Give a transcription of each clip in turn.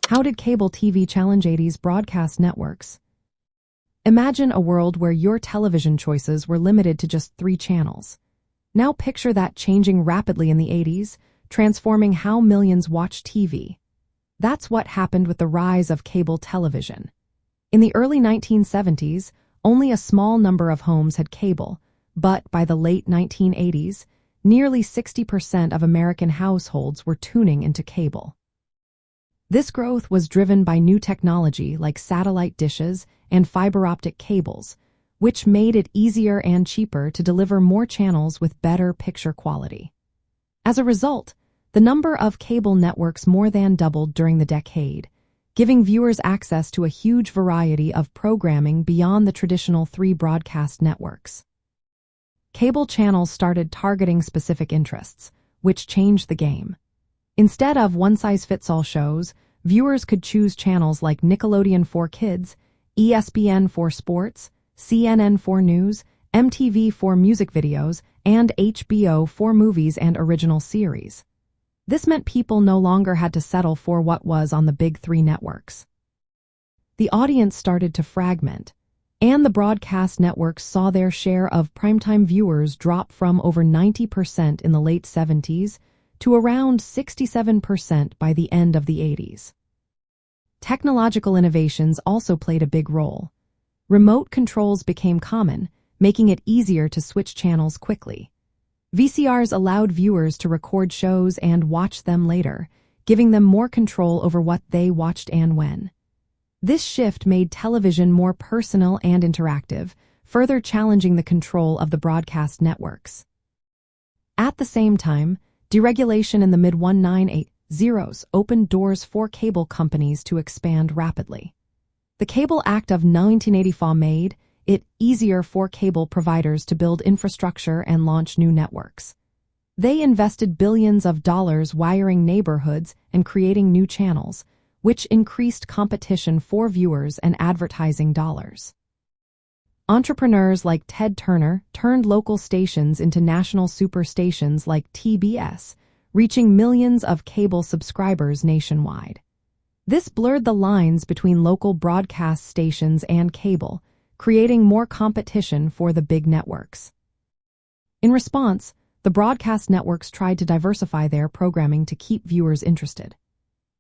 How did cable TV challenge 80s broadcast networks? Imagine a world where your television choices were limited to just 3 channels. Now picture that changing rapidly in the 80s, transforming how millions watch TV. That's what happened with the rise of cable television. In the early 1970s, only a small number of homes had cable, but by the late 1980s, nearly 60% of American households were tuning into cable. This growth was driven by new technology like satellite dishes and fiber-optic cables, which made it easier and cheaper to deliver more channels with better picture quality. As a result, the number of cable networks more than doubled during the decade, giving viewers access to a huge variety of programming beyond the traditional 3 broadcast networks. Cable channels started targeting specific interests, which changed the game. Instead of one-size-fits-all shows, viewers could choose channels like Nickelodeon for kids, ESPN for sports, CNN for news, MTV for music videos, and HBO for movies and original series. This meant people no longer had to settle for what was on the big 3 networks. The audience started to fragment, and the broadcast networks saw their share of primetime viewers drop from over 90% in the late 70s to around 67% by the end of the 80s. Technological innovations also played a big role. Remote controls became common, making it easier to switch channels quickly. VCRs allowed viewers to record shows and watch them later, giving them more control over what they watched and when. This shift made television more personal and interactive, further challenging the control of the broadcast networks. At the same time, deregulation in the mid-1980s opened doors for cable companies to expand rapidly. The Cable Act of 1984 made it easier for cable providers to build infrastructure and launch new networks. They invested billions of dollars wiring neighborhoods and creating new channels, which increased competition for viewers and advertising dollars. Entrepreneurs like Ted Turner turned local stations into national superstations like TBS, reaching millions of cable subscribers nationwide. This blurred the lines between local broadcast stations and cable, creating more competition for the big networks. In response, the broadcast networks tried to diversify their programming to keep viewers interested.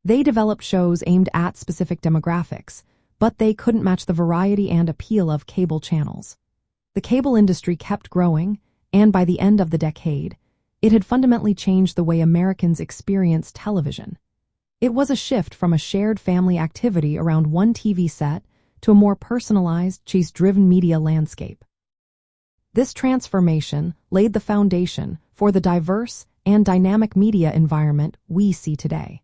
They developed shows aimed at specific demographics, but they couldn't match the variety and appeal of cable channels. The cable industry kept growing, and by the end of the decade, it had fundamentally changed the way Americans experienced television. It was a shift from a shared family activity around one TV set to a more personalized, chase-driven media landscape. This transformation laid the foundation for the diverse and dynamic media environment we see today.